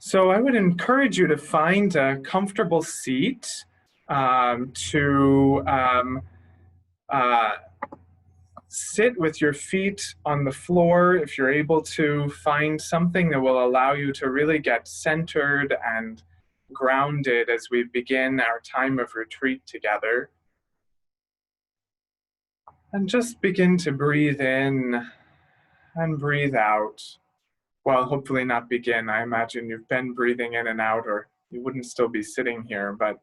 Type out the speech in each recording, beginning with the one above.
So I would encourage you to find a comfortable seat to sit with your feet on the floor. If you're able to find something that will allow you to really get centered and grounded as we begin our time of retreat together. And just begin to breathe in and breathe out. Well, hopefully not begin. I imagine you've been breathing in and out, or you wouldn't still be sitting here, but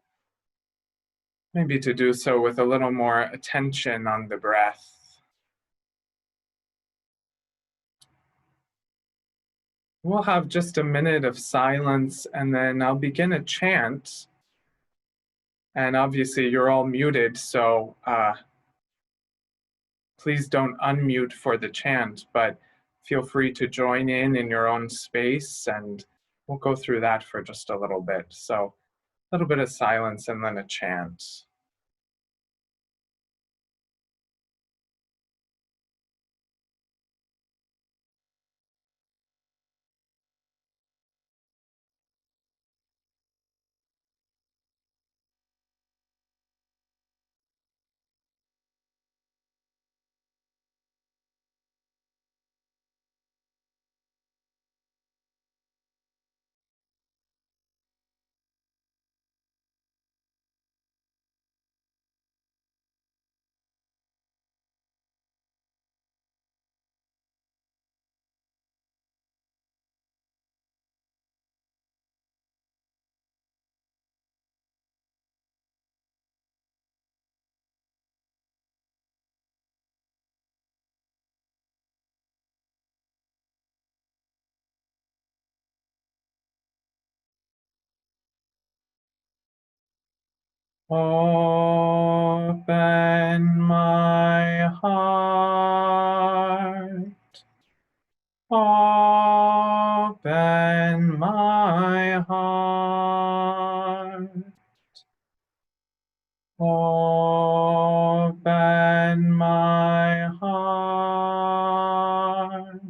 maybe to do so with a little more attention on the breath. We'll have just a minute of silence, and then I'll begin a chant. And obviously you're all muted, so please don't unmute for the chant, but feel free to join in your own space, and we'll go through that for just a little bit. So a little bit of silence and then a chant. Open my heart, open my heart, open my heart,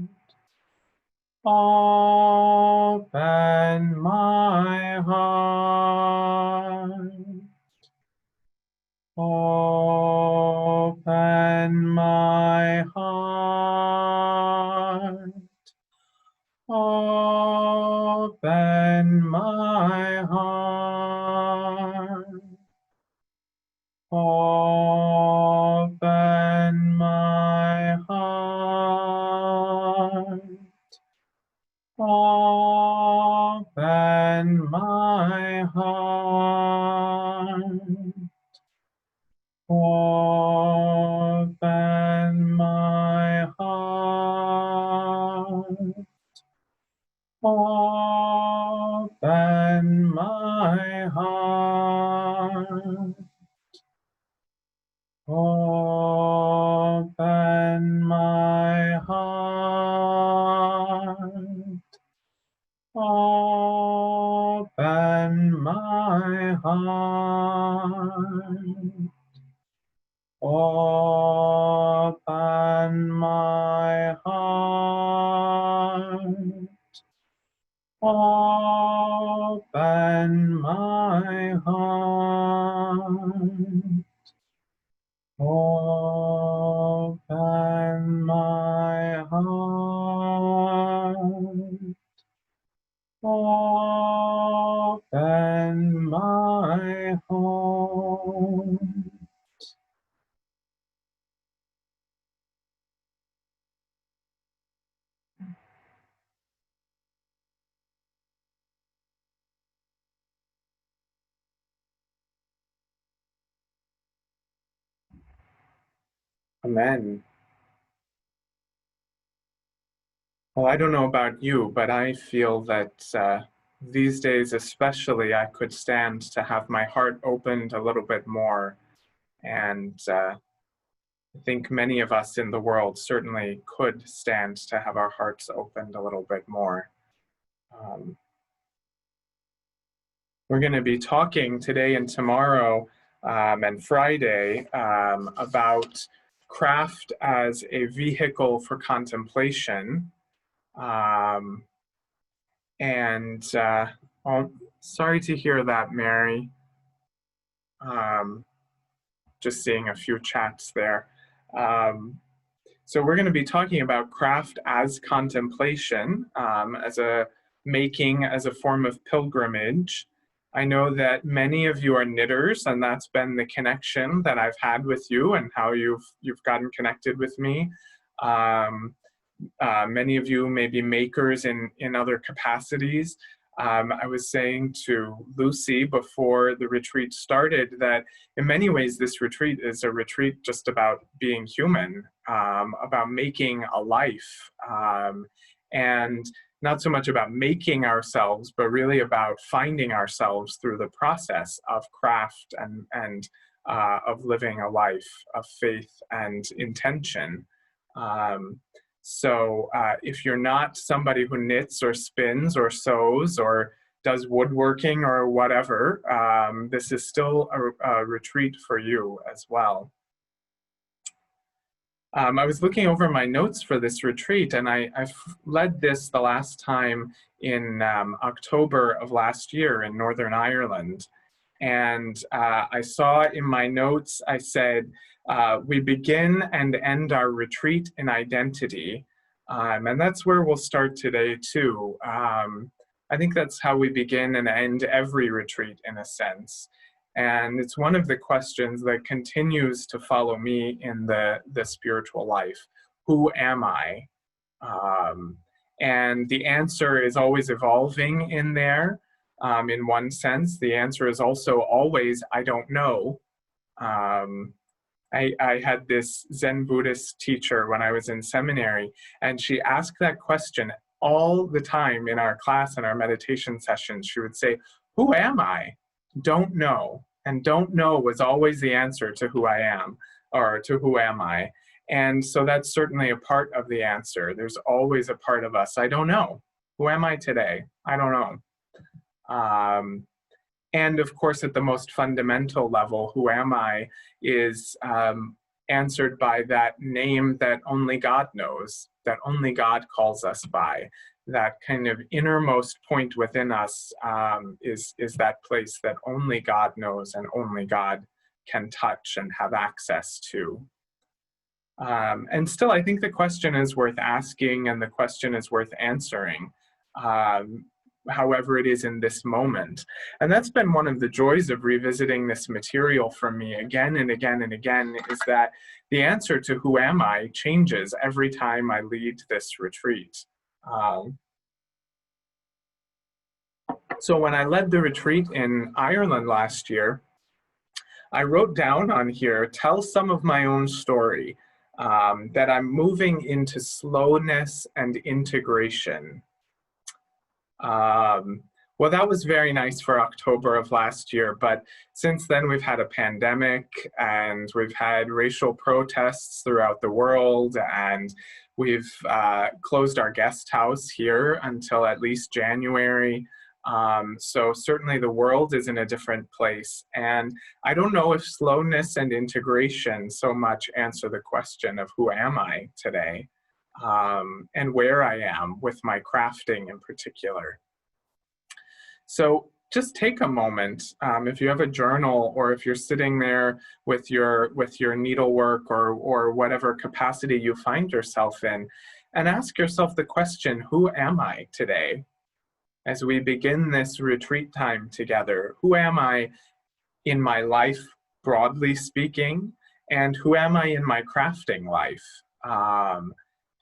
open my heart. Open my heart, open my heart, open my heart, open my heart. Open my heart, open my heart, open my heart, open my heart. Open my heart, open my heart, open my heart, open my heart. Amen. Well, I don't know about you, but I feel that these days especially I could stand to have my heart opened a little bit more. And I think many of us in the world certainly could stand to have our hearts opened a little bit more. We're going to be talking today and tomorrow and Friday about craft as a vehicle for contemplation. And oh, sorry to hear that, Mary. Just seeing a few chats there. So we're going to be talking about craft as contemplation, as a making as a form of pilgrimage. I know that many of you are knitters, and that's been the connection that I've had with you and how you've gotten connected with me. Many of you may be makers in other capacities. I was saying to Lucy before the retreat started that in many ways this retreat is a retreat just about being human, about making a life, and not so much about making ourselves, but really about finding ourselves through the process of craft and of living a life of faith and intention. So if you're not somebody who knits or spins or sews or does woodworking or whatever, this is still a retreat for you as well. I was looking over my notes for this retreat, and I led this the last time in October of last year in Northern Ireland. And I saw in my notes, I said, we begin and end our retreat in identity. And that's where we'll start today too. I think that's how we begin and end every retreat in a sense. And it's one of the questions that continues to follow me in the spiritual life. Who am I? And the answer is always evolving in there. In one sense, the answer is also always, I don't know. I had this Zen Buddhist teacher when I was in seminary, and she asked that question all the time in our class and our meditation sessions. She would say, who am I? Don't know. And don't know was always the answer to who I am, or to who am I. And so that's certainly a part of the answer. There's always a part of us, I don't know. Who am I today? I don't know. And of course, at the most fundamental level, who am I is answered by that name that only God knows, that only God calls us by. That kind of innermost point within us is that place that only God knows and only God can touch and have access to. And still, I think the question is worth asking and the question is worth answering. However it is in this moment. And that's been one of the joys of revisiting this material for me again and again and again, is that the answer to who am I changes every time I lead this retreat. So when I led the retreat in Ireland last year, I wrote down on here, tell some of my own story, that I'm moving into slowness and integration. Well, that was very nice for October of last year, but since then we've had a pandemic and we've had racial protests throughout the world, and we've closed our guest house here until at least January. So certainly the world is in a different place. And I don't know if slowness and integration so much answer the question of who am I today? And where I am with my crafting in particular. So just take a moment, if you have a journal or if you're sitting there with your needlework or whatever capacity you find yourself in, and ask yourself the question, who am I today? As we begin this retreat time together, who am I in my life, broadly speaking, and who am I in my crafting life?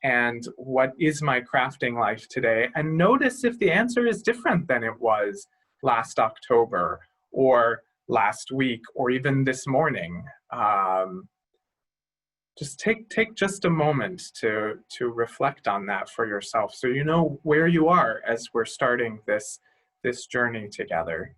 And what is my crafting life today? And notice if the answer is different than it was last October or last week or even this morning. Just take just a moment to reflect on that for yourself, so you know where you are as we're starting this journey together.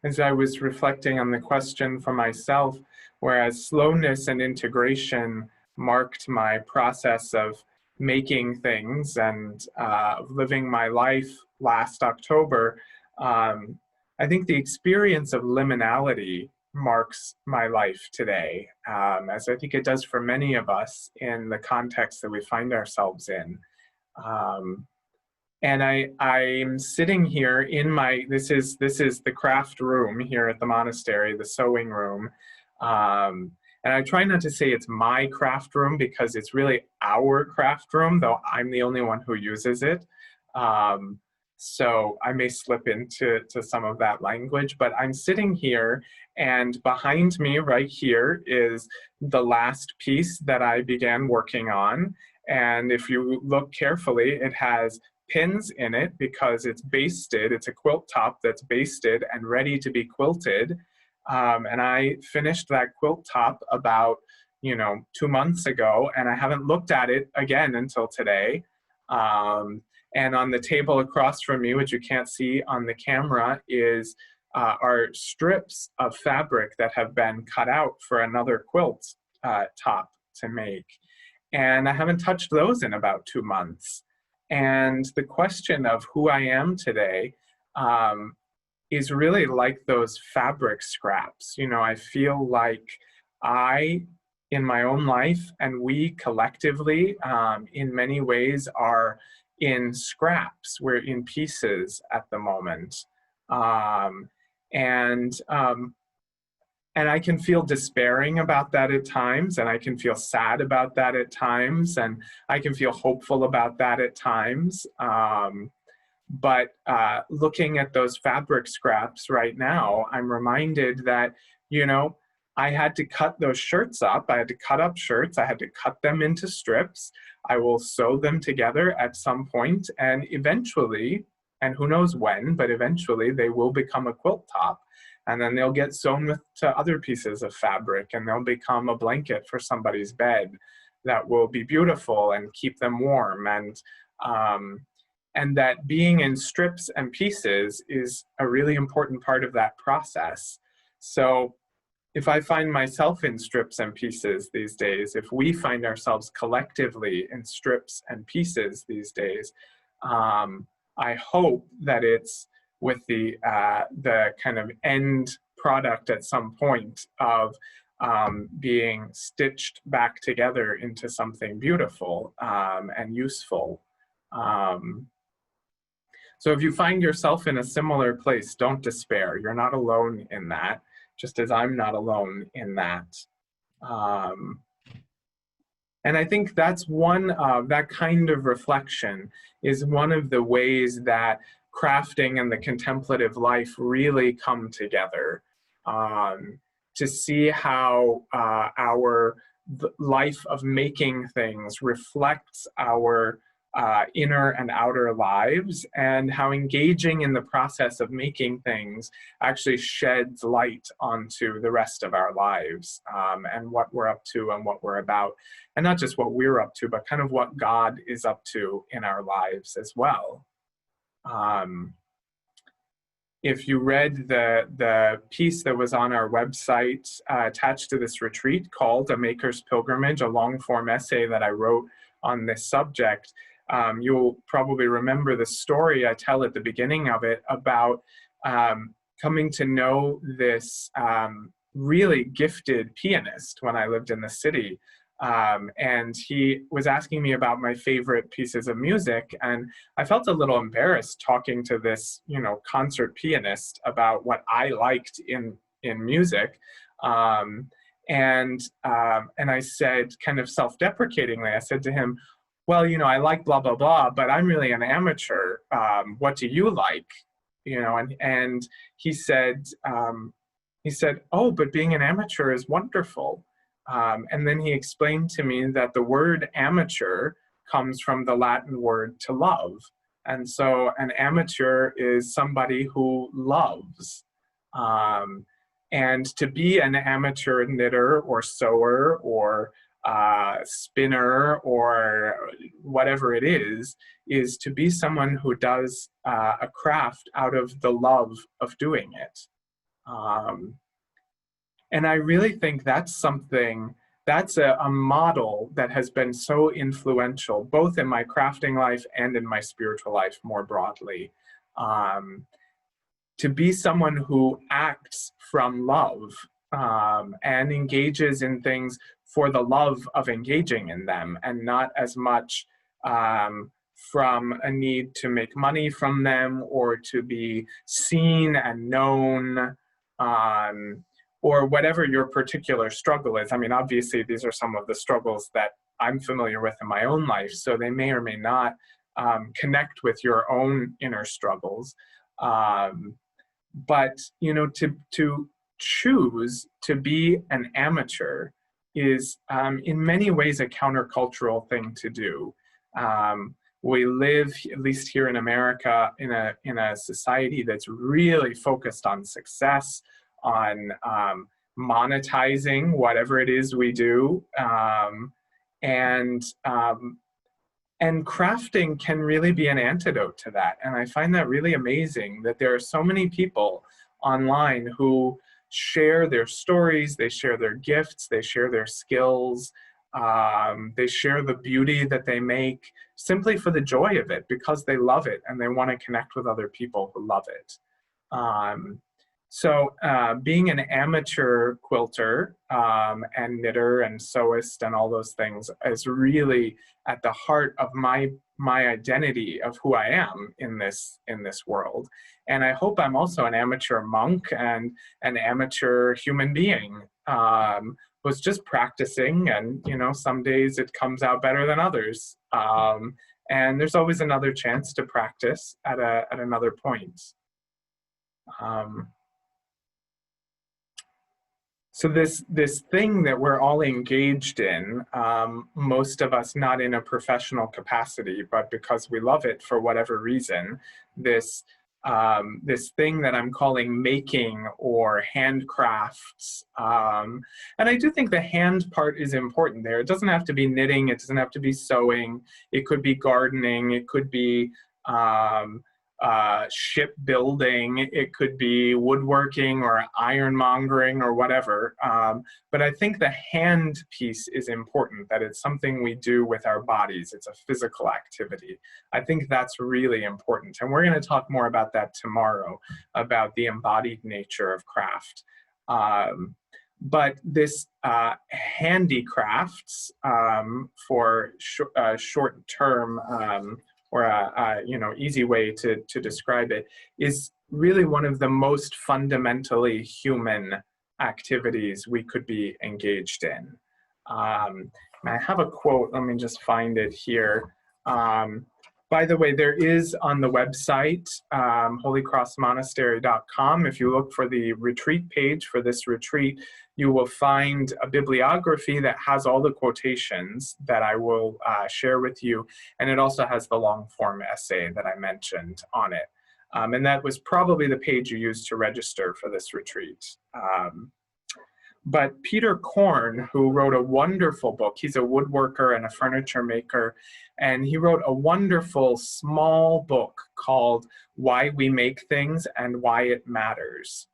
as I was reflecting on the question for myself, whereas slowness and integration marked my process of making things and living my life last October, I think the experience of liminality marks my life today, as I think it does for many of us in the context that we find ourselves in. And I'm sitting here in my, this is the craft room here at the monastery, the sewing room. And I try not to say it's my craft room because it's really our craft room, though I'm the only one who uses it. So I may slip into some of that language, but I'm sitting here, and behind me right here is the last piece that I began working on. And if you look carefully, it has pins in it because it's basted. It's a quilt top that's basted and ready to be quilted. And I finished that quilt top about 2 months ago, and I haven't looked at it again until today. And on the table across from me, which you can't see on the camera, are strips of fabric that have been cut out for another quilt top to make. And I haven't touched those in about 2 months. And the question of who I am today is really like those fabric scraps. I feel like in my own life, and we collectively, in many ways, are in scraps. We're in pieces at the moment. And I can feel despairing about that at times, and I can feel sad about that at times, and I can feel hopeful about that at times. But looking at those fabric scraps right now, I'm reminded that, I had to cut those shirts up. I had to cut up shirts. I had to cut them into strips. I will sew them together at some point, and eventually, and who knows when, but eventually they will become a quilt top. And then they'll get sewn to other pieces of fabric, and they'll become a blanket for somebody's bed that will be beautiful and keep them warm. And that being in strips and pieces is a really important part of that process. So if I find myself in strips and pieces these days, if we find ourselves collectively in strips and pieces these days, I hope that it's with the kind of end product at some point of being stitched back together into something beautiful and useful. So if you find yourself in a similar place, don't despair. You're not alone in that, just as I'm not alone in that. And I think that's that kind of reflection is one of the ways that crafting and the contemplative life really come together, to see how our life of making things reflects our inner and outer lives, and how engaging in the process of making things actually sheds light onto the rest of our lives, and what we're up to and what we're about. And not just what we're up to, but kind of what God is up to in our lives as well. If you read the piece that was on our website attached to this retreat called A Maker's Pilgrimage, a long-form essay that I wrote on this subject, you'll probably remember the story I tell at the beginning of it about coming to know this really gifted pianist when I lived in the city. And he was asking me about my favorite pieces of music, and I felt a little embarrassed talking to this, concert pianist about what I liked in music. And I said, kind of self-deprecatingly, I said to him, well, I like blah, blah, blah, but I'm really an amateur. What do you like? And he said, oh, but being an amateur is wonderful. And then he explained to me that the word amateur comes from the Latin word to love. And so an amateur is somebody who loves. And to be an amateur knitter or sewer or spinner or whatever it is to be someone who does a craft out of the love of doing it. Um, and I really think that's something, that's a model that has been so influential, both in my crafting life and in my spiritual life more broadly. Um, to be someone who acts from love, and engages in things for the love of engaging in them, and not as much from a need to make money from them or to be seen and known, or whatever your particular struggle is. I mean, obviously, these are some of the struggles that I'm familiar with in my own life, so they may or may not connect with your own inner struggles. But to choose to be an amateur is in many ways a countercultural thing to do. We live, at least here in America, in a society that's really focused on success, on monetizing whatever it is we do, and and crafting can really be an antidote to that. And I find that really amazing that there are so many people online who share their stories, they share their gifts, they share their skills, they share the beauty that they make simply for the joy of it, because they love it and they want to connect with other people who love it. So being an amateur quilter and knitter and sewist and all those things is really at the heart of my identity of who I am in this world. And I hope I'm also an amateur monk and an amateur human being, was just practicing, and some days it comes out better than others. And there's always another chance to practice at another point. So this thing that we're all engaged in, most of us not in a professional capacity, but because we love it for whatever reason, this thing that I'm calling making or handcrafts. And I do think the hand part is important there. It doesn't have to be knitting, it doesn't have to be sewing, it could be gardening, it could be shipbuilding, it could be woodworking or ironmongering or whatever. But I think the hand piece is important, that it's something we do with our bodies. It's a physical activity. I think that's really important. And we're going to talk more about that tomorrow, about the embodied nature of craft. But this handicrafts, for short-term, or a easy way to describe it, is really one of the most fundamentally human activities we could be engaged in. And I have a quote, let me just find it here. By the way, there is on the website, holycrossmonastery.com, if you look for the retreat page for this retreat, you will find a bibliography that has all the quotations that I will share with you. And it also has the long form essay that I mentioned on it. And that was probably the page you used to register for this retreat. But Peter Korn, who wrote a wonderful book, he's a woodworker and a furniture maker, and he wrote a wonderful small book called Why We Make Things and Why It Matters.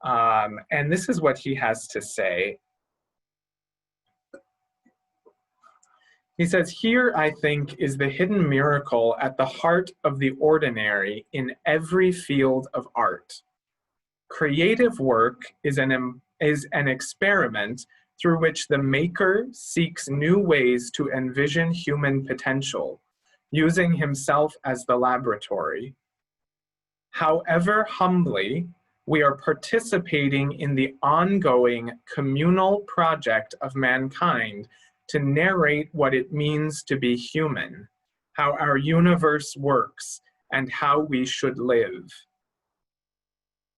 And this is what he has to say. He says, "Here, I think, is the hidden miracle at the heart of the ordinary in every field of art. Creative work is an experiment through which the maker seeks new ways to envision human potential, using himself as the laboratory. However humbly, we are participating in the ongoing communal project of mankind to narrate what it means to be human, how our universe works, and how we should live."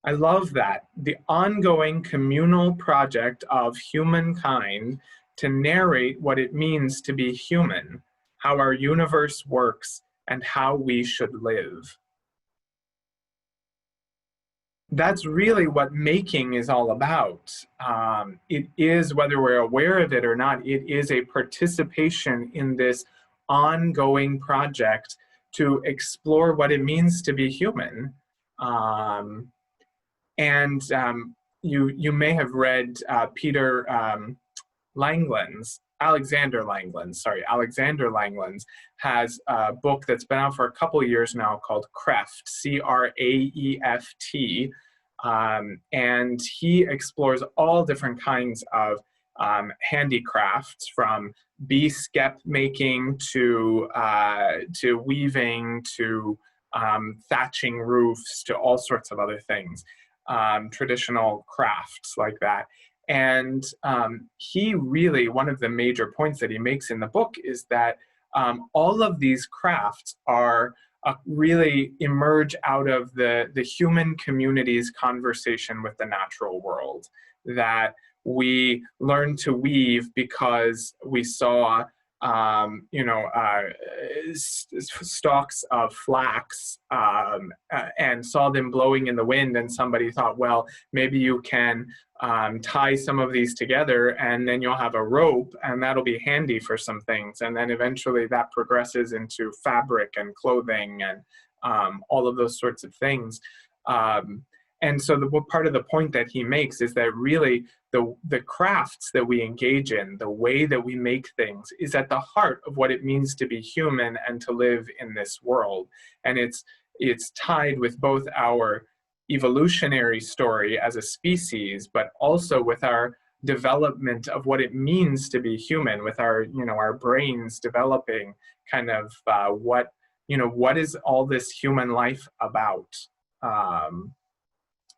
I love that. The ongoing communal project of humankind to narrate what it means to be human, how our universe works, and how we should live. That's really what making is all about. It is, whether we're aware of it or not, it is a participation in this ongoing project to explore what it means to be human. And you may have read Peter Alexander Langland's has a book that's been out for a couple of years now called Creft, Craeft. And he explores all different kinds of handicrafts, from bee skep making to weaving to thatching roofs to all sorts of other things, traditional crafts like that. And he really, one of the major points that he makes in the book is that all of these crafts are really emerge out of the human community's conversation with the natural world. That we learned to weave because we saw stalks of flax and saw them blowing in the wind, and somebody thought, well, maybe you can tie some of these together and then you'll have a rope and that'll be handy for some things. And then eventually that progresses into fabric and clothing and all of those sorts of things. And so part of the point that he makes is that really the crafts that we engage in, the way that we make things, is at the heart of what it means to be human and to live in this world. And it's tied with both our evolutionary story as a species, but also with our development of what it means to be human, with our brains developing kind of what is all this human life about.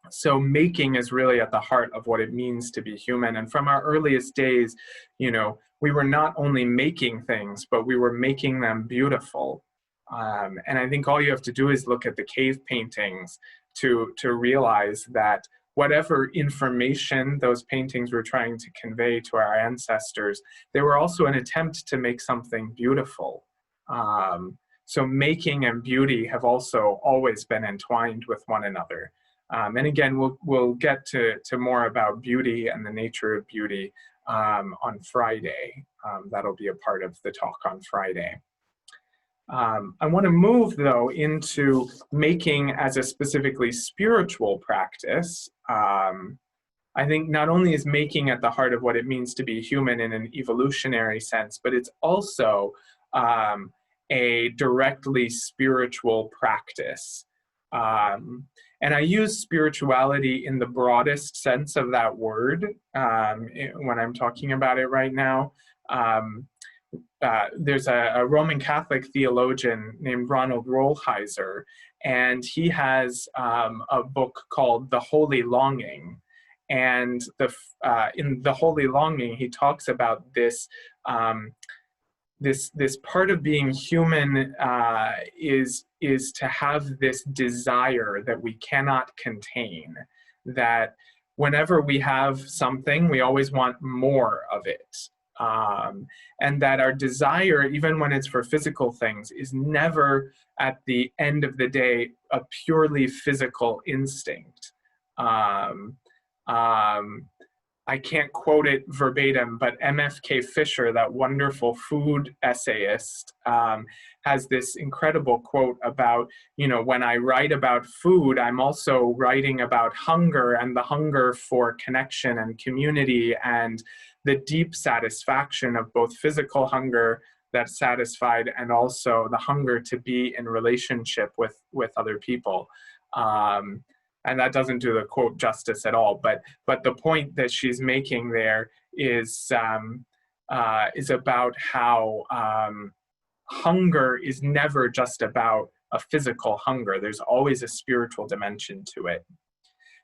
So making is really at the heart of what it means to be human. And from our earliest days, we were not only making things, but we were making them beautiful. And I think all you have to do is look at the cave paintings to realize that whatever information those paintings were trying to convey to our ancestors, they were also an attempt to make something beautiful. So making and beauty have also always been entwined with one another. And again, we'll get to more about beauty and the nature of beauty on Friday. That'll be a part of the talk on Friday. I want to move, though, into making as a specifically spiritual practice. I think not only is making at the heart of what it means to be human in an evolutionary sense, but it's also a directly spiritual practice. And I use spirituality in the broadest sense of that word when I'm talking about it right now. There's a Roman Catholic theologian named Ronald Rolheiser, and he has a book called The Holy Longing. And in The Holy Longing, he talks about this this part of being human is to have this desire that we cannot contain, that whenever we have something, we always want more of it. And that our desire, even when it's for physical things, is never at the end of the day a purely physical instinct. I can't quote it verbatim, but MFK Fisher, that wonderful food essayist, has this incredible quote about, when I write about food, I'm also writing about hunger, and the hunger for connection and community, and the deep satisfaction of both physical hunger that's satisfied and also the hunger to be in relationship with other people. And that doesn't do the quote justice at all, but the point that she's making there is about how hunger is never just about a physical hunger. There's always a spiritual dimension to it.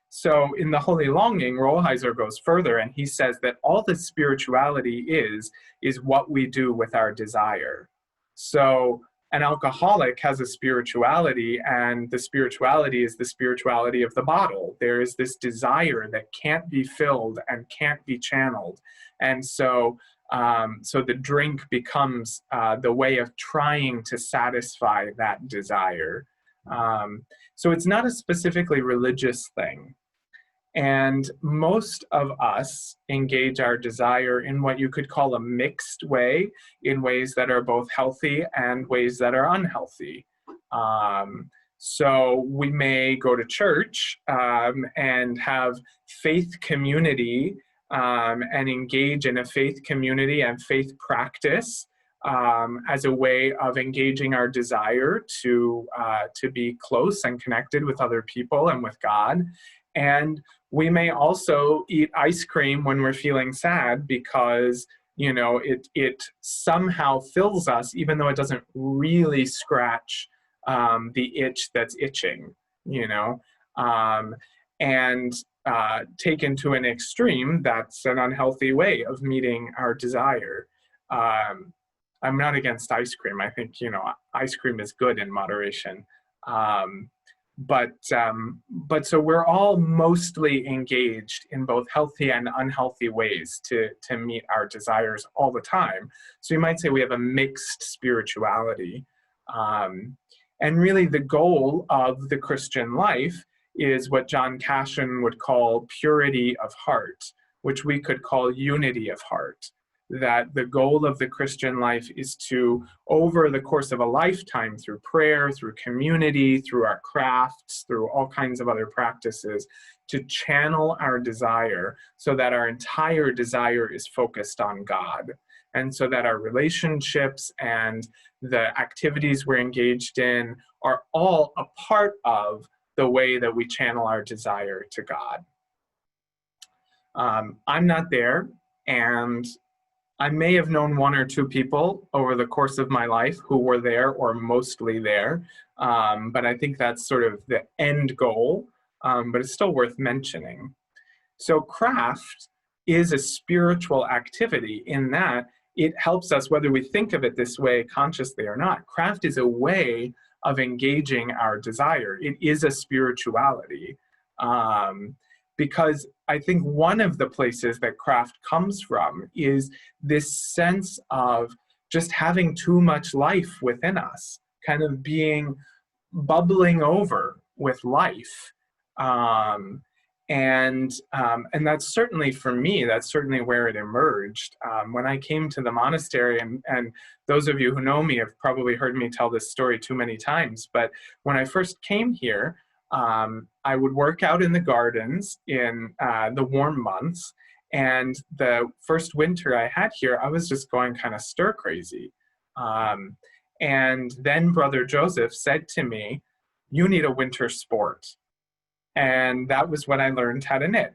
So in The Holy Longing, Rolheiser goes further, and he says that all that spirituality is what we do with our desire. So an alcoholic has a spirituality, and the spirituality is the spirituality of the bottle. There is this desire that can't be filled and can't be channeled. And so the drink becomes the way of trying to satisfy that desire. So it's not a specifically religious thing. And most of us engage our desire in what you could call a mixed way, in ways that are both healthy and ways that are unhealthy. So we may go to church and have faith community and engage in a faith community and faith practice as a way of engaging our desire to be close and connected with other people and with God. And we may also eat ice cream when we're feeling sad because it somehow fills us, even though it doesn't really scratch the itch that's itching, and taken to an extreme, that's an unhealthy way of meeting our desire. I'm not against ice cream. I think, ice cream is good in moderation. But so we're all mostly engaged in both healthy and unhealthy ways to meet our desires all the time. So you might say we have a mixed spirituality. And really the goal of the Christian life is what John Cashin would call purity of heart, which we could call unity of heart. That the goal of the Christian life is to, over the course of a lifetime, through prayer, through community, through our crafts, through all kinds of other practices, to channel our desire so that our entire desire is focused on God. And so that our relationships and the activities we're engaged in are all a part of the way that we channel our desire to God. I'm not there, and I may have known one or two people over the course of my life who were there or mostly there, but I think that's sort of the end goal, but it's still worth mentioning. So craft is a spiritual activity in that it helps us, whether we think of it this way consciously or not. Craft is a way of engaging our desire. It is a spirituality. Because I think one of the places that craft comes from is this sense of just having too much life within us, kind of being bubbling over with life. And that's certainly, for me, that's certainly where it emerged. When I came to the monastery, and those of you who know me have probably heard me tell this story too many times, but when I first came here, I would work out in the gardens in the warm months. And the first winter I had here, I was just going kind of stir crazy. And then Brother Joseph said to me, "You need a winter sport." And that was when I learned how to knit.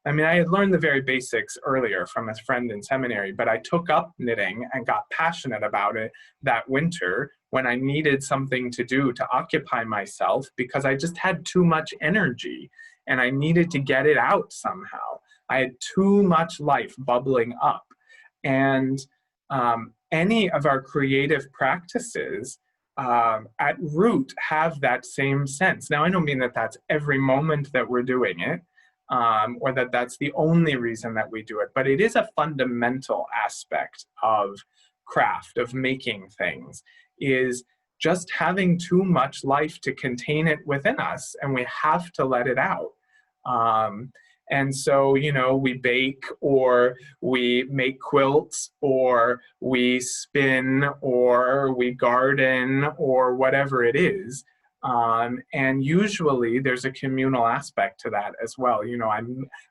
I mean, I had learned the very basics earlier from a friend in seminary, but I took up knitting and got passionate about it that winter when I needed something to do to occupy myself because I just had too much energy and I needed to get it out somehow. I had too much life bubbling up. And any of our creative practices at root have that same sense. Now, I don't mean that that's every moment that we're doing it, or that that's the only reason that we do it, but it is a fundamental aspect of craft, of making things, is just having too much life to contain it within us, and we have to let it out. And so, we bake, or we make quilts, or we spin, or we garden, or whatever it is. And usually there's a communal aspect to that as well.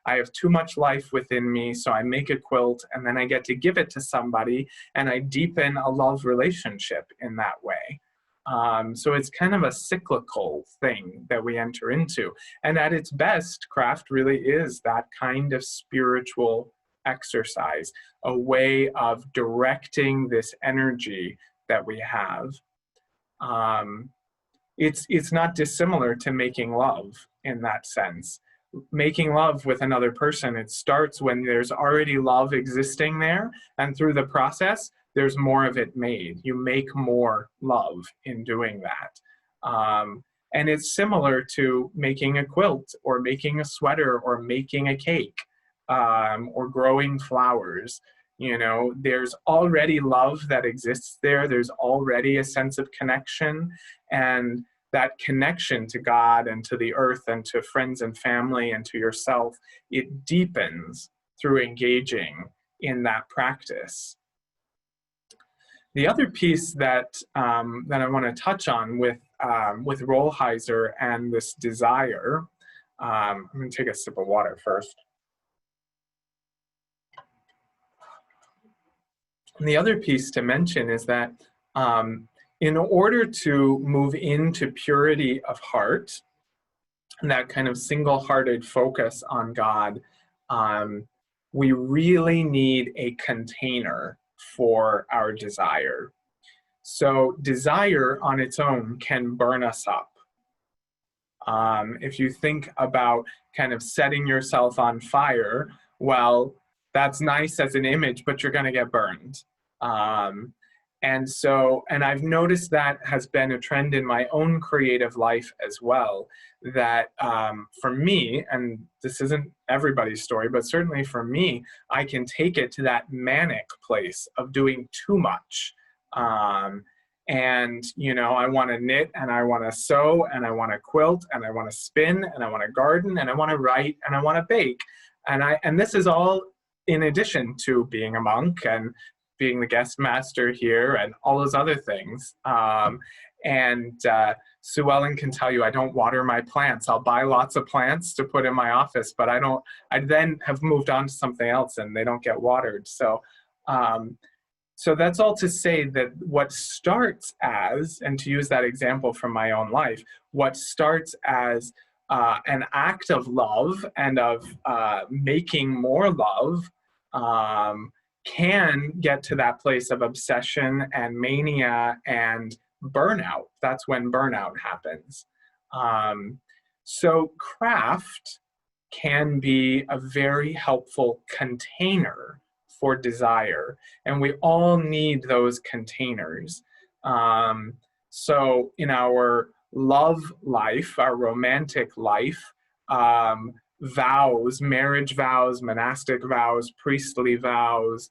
I have too much life within me, so I make a quilt, and then I get to give it to somebody, and I deepen a love relationship in that way. So it's kind of a cyclical thing that we enter into. And at its best, craft really is that kind of spiritual exercise, a way of directing this energy that we have. It's not dissimilar to making love in that sense. Making love with another person, it starts when there's already love existing there, and through the process, there's more of it made. You make more love in doing that. And it's similar to making a quilt, or making a sweater, or making a cake, or growing flowers. There's already love that exists there. There's already a sense of connection, and that connection to God and to the earth and to friends and family and to yourself, it deepens through engaging in that practice. The other piece that I want to touch on with with Rollheiser and this desire. I'm going to take a sip of water first. And the other piece to mention is that in order to move into purity of heart, that kind of single-hearted focus on God, we really need a container for our desire. So desire on its own can burn us up. If you think about kind of setting yourself on fire, well, that's nice as an image, but you're going to get burned. And I've noticed that has been a trend in my own creative life as well, that for me, and this isn't everybody's story, but certainly for me, I can take it to that manic place of doing too much. And, you know, I want to knit and I want to sew and I want to quilt and I want to spin and I want to garden and I want to write and I want to bake. And this is all in addition to being a monk and being the guest master here and all those other things. Sue Ellen can tell you I don't water my plants. I'll buy lots of plants to put in my office, but I then have moved on to something else and they don't get watered. So that's all to say that what starts as, and to use that example from my own life, what starts as an act of love and of making more love can get to that place of obsession and mania and burnout. That's when burnout happens. So craft can be a very helpful container for desire, and we all need those containers. So in our love life, our romantic life, vows, marriage vows, monastic vows, priestly vows,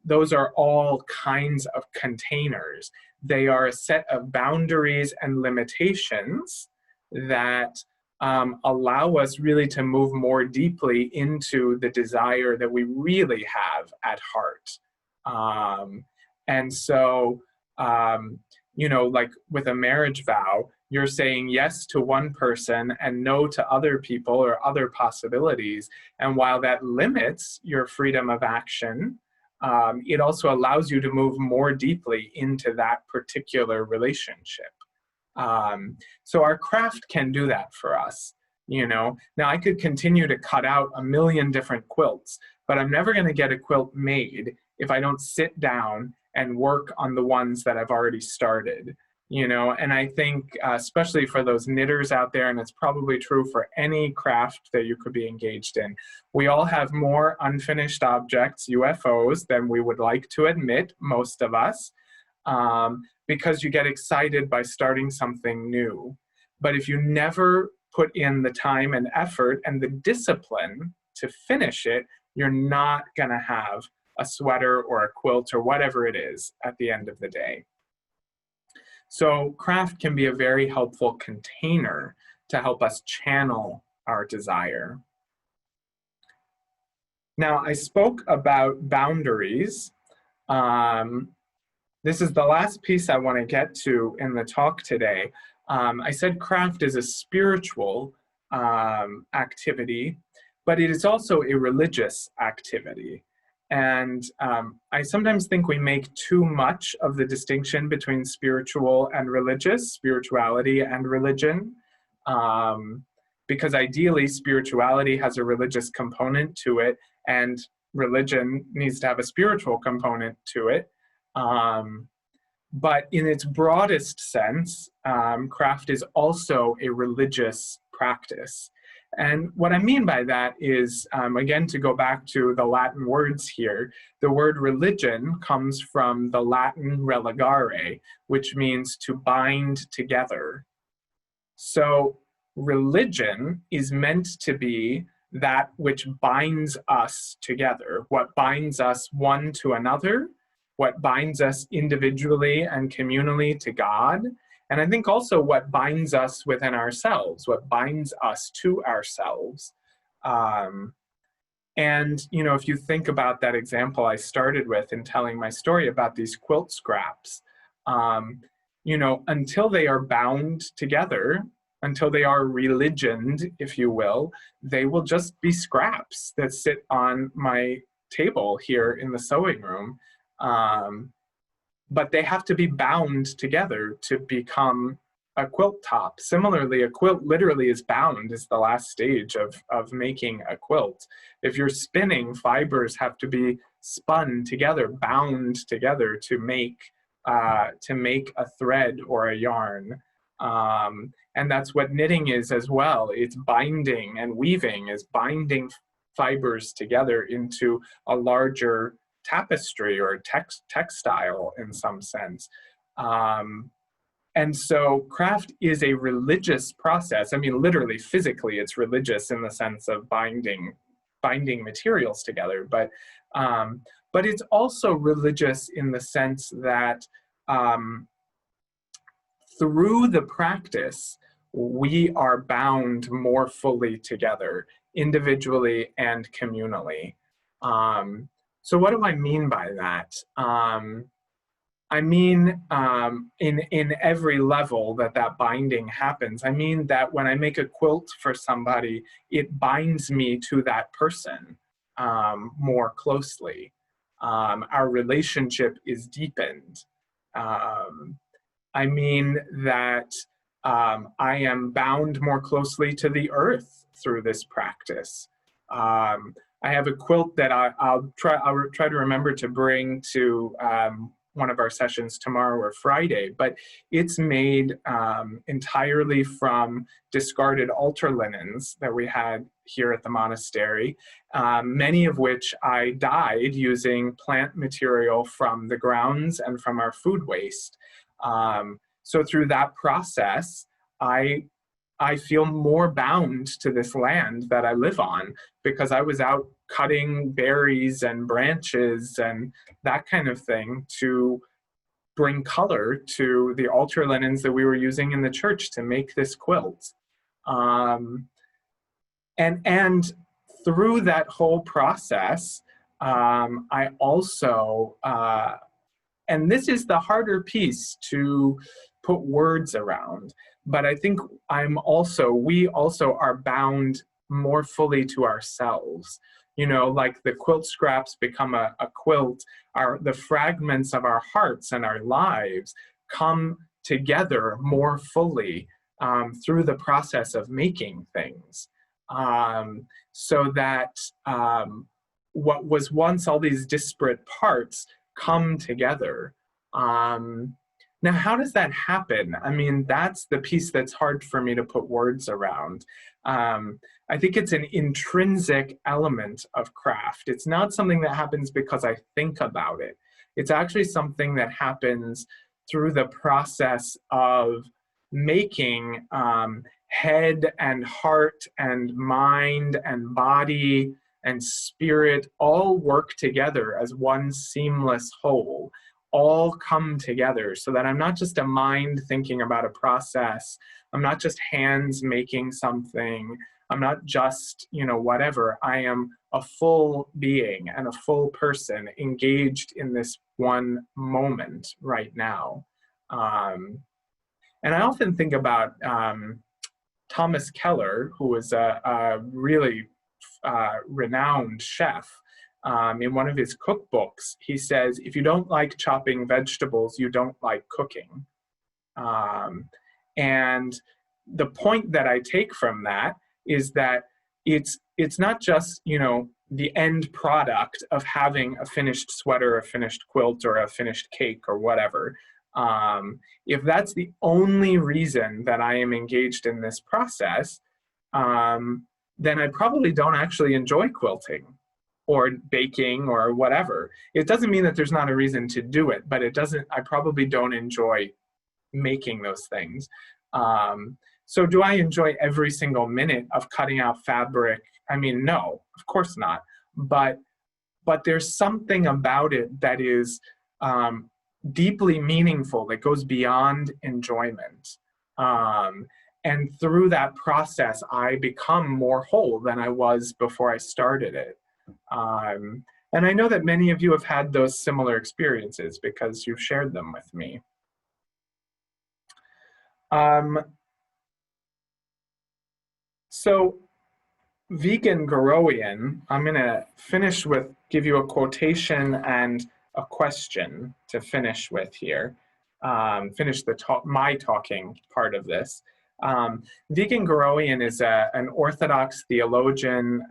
those are all kinds of containers. They are a set of boundaries and limitations that allow us really to move more deeply into the desire that we really have at heart. You know, like with a marriage vow, you're saying yes to one person and no to other people or other possibilities. And while that limits your freedom of action, it also allows you to move more deeply into that particular relationship. So our craft can do that for us, you know. Now I could continue to cut out a million different quilts, but I'm never going to get a quilt made if I don't sit down and work on the ones that I've already started, you know. And I think especially for those knitters out there, and it's probably true for any craft that you could be engaged in, we all have more unfinished objects, UFOs, than we would like to admit, most of us. Because you get excited by starting something new. But if you never put in the time and effort and the discipline to finish it, you're not going to have a sweater or a quilt or whatever it is at the end of the day. So craft can be a very helpful container to help us channel our desire. Now, I spoke about boundaries. This is the last piece I want to get to in the talk today. I said craft is a spiritual activity, but it is also a religious activity. And I sometimes think we make too much of the distinction between spiritual and religious, spirituality and religion, because ideally spirituality has a religious component to it, and religion needs to have a spiritual component to it. But in its broadest sense, craft is also a religious practice. And what I mean by that is, again, to go back to the Latin words here, the word religion comes from the Latin religare, which means to bind together. So religion is meant to be that which binds us together, what binds us one to another, what binds us individually and communally to God, and I think also what binds us within ourselves, what binds us to ourselves. And, you know, if you think about that example I started with in telling my story about these quilt scraps, until they are bound together, until they are religioned, if you will, they will just be scraps that sit on my table here in the sewing room. But they have to be bound together to become a quilt top. Similarly, a quilt literally is bound, is the last stage of making a quilt. If you're spinning, fibers have to be spun together, bound together to make a thread or a yarn. And that's what knitting is as well. It's binding, and weaving is binding fibers together into a larger tapestry or textile in some sense. And so craft is a religious process. I mean, literally, physically, it's religious in the sense of binding materials together. But it's also religious in the sense that through the practice, we are bound more fully together, individually and communally. So what do I mean by that? I mean, in every level that binding happens. I mean that when I make a quilt for somebody, it binds me to that person more closely. Our relationship is deepened. I mean that I am bound more closely to the earth through this practice. I have a quilt that I'll try to remember to bring to one of our sessions tomorrow or Friday, but it's made entirely from discarded altar linens that we had here at the monastery, many of which I dyed using plant material from the grounds and from our food waste. So through that process, I feel more bound to this land that I live on because I was out cutting berries and branches and that kind of thing to bring color to the altar linens that we were using in the church to make this quilt. And through that whole process, I also, and this is the harder piece to put words around, but I think we also are bound more fully to ourselves. Like the quilt scraps become a quilt, the fragments of our hearts and our lives come together more fully through the process of making things. So that what was once all these disparate parts come together. Now, how does that happen? I mean, that's the piece that's hard for me to put words around. I think it's an intrinsic element of craft. It's not something that happens because I think about it. It's actually something that happens through the process of making head and heart and mind and body and spirit all work together as one seamless whole, all come together so that I'm not just a mind thinking about a process. I'm not just hands making something. I'm not just, whatever. I am a full being and a full person engaged in this one moment right now. And I often think about Thomas Keller, who was a really renowned chef. In one of his cookbooks, he says, if you don't like chopping vegetables, you don't like cooking. And the point that I take from that is that it's not just, the end product of having a finished sweater, a finished quilt, or a finished cake or whatever. If that's the only reason that I am engaged in this process, then I probably don't actually enjoy quilting or baking or whatever. It doesn't mean that there's not a reason to do it, but I probably don't enjoy making those things. So do I enjoy every single minute of cutting out fabric? I mean, no, of course not. But there's something about it that is deeply meaningful, that goes beyond enjoyment. And through that process, I become more whole than I was before I started it. And I know that many of you have had those similar experiences because you've shared them with me. Um, so vegan Goroian, I'm going to give you a quotation and a question to finish with here. Finish my talking part of this. Vegan Goroian is an Orthodox theologian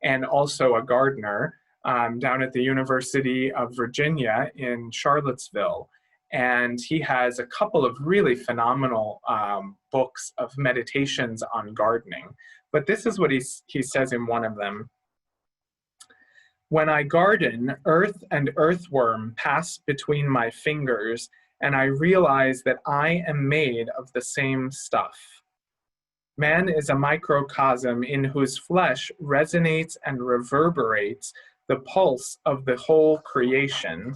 and also a gardener down at the University of Virginia in Charlottesville. And he has a couple of really phenomenal books of meditations on gardening. But this is what he says in one of them. When I garden, earth and earthworm pass between my fingers, and I realize that I am made of the same stuff. Man is a microcosm in whose flesh resonates and reverberates the pulse of the whole creation,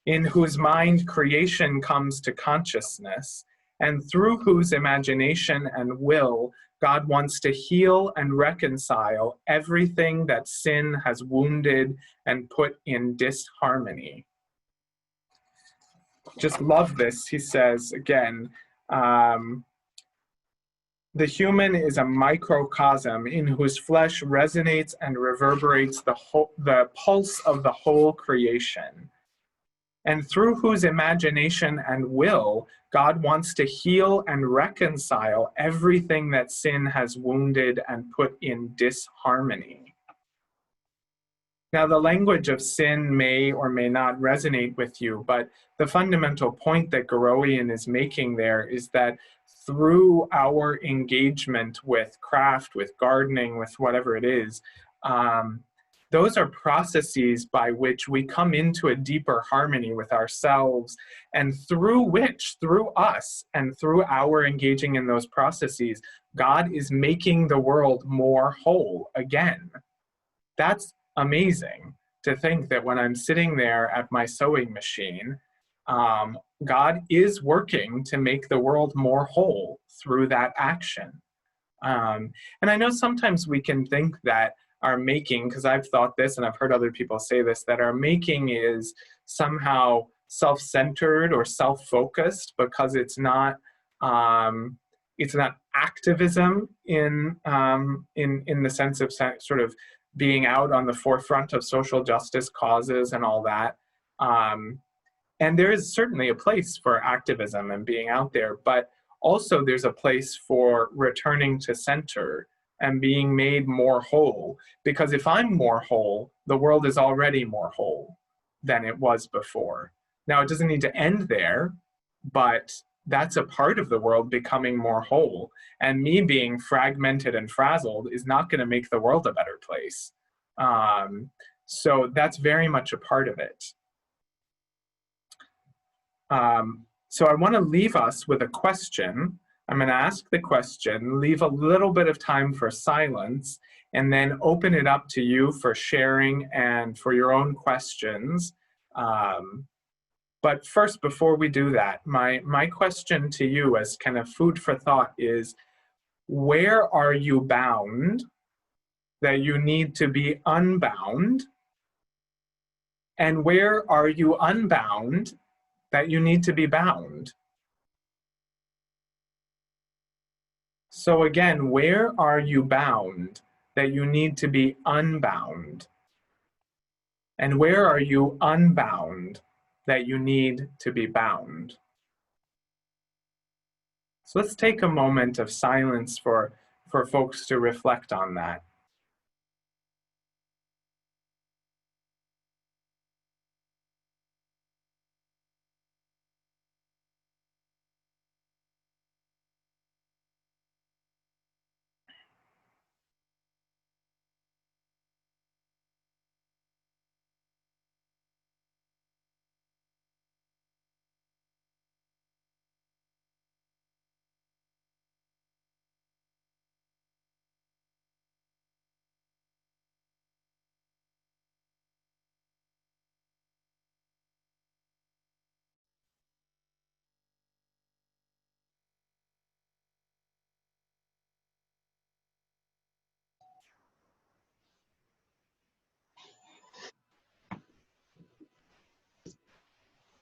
in whose mind creation comes to consciousness, and through whose imagination and will God wants to heal and reconcile everything that sin has wounded and put in disharmony. Just love this, he says again. The human is a microcosm in whose flesh resonates and reverberates the pulse of the whole creation, and through whose imagination and will God wants to heal and reconcile everything that sin has wounded and put in disharmony. Now, the language of sin may or may not resonate with you, but the fundamental point that Goroian is making there is that through our engagement with craft, with gardening, with whatever it is, those are processes by which we come into a deeper harmony with ourselves, and through us, and through our engaging in those processes, God is making the world more whole again. That's amazing to think that when I'm sitting there at my sewing machine, God is working to make the world more whole through that action. And I know sometimes we can think that our making, because I've thought this and I've heard other people say this, that our making is somehow self-centered or self-focused because it's not activism in the sense of sort of being out on the forefront of social justice causes and all that. And there is certainly a place for activism and being out there, but also there's a place for returning to center and being made more whole. Because if I'm more whole, the world is already more whole than it was before. Now, it doesn't need to end there, but that's a part of the world becoming more whole. And me being fragmented and frazzled is not going to make the world a better place. So that's very much a part of it. So I want to leave us with a question. I'm going to ask the question, leave a little bit of time for silence, and then open it up to you for sharing and for your own questions. But first, before we do that, my question to you as kind of food for thought is, where are you bound that you need to be unbound? And where are you unbound that you need to be bound? So again, where are you bound that you need to be unbound? And where are you unbound that you need to be bound? So let's take a moment of silence for folks to reflect on that.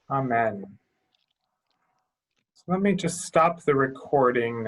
Amen. Let me just stop the recording.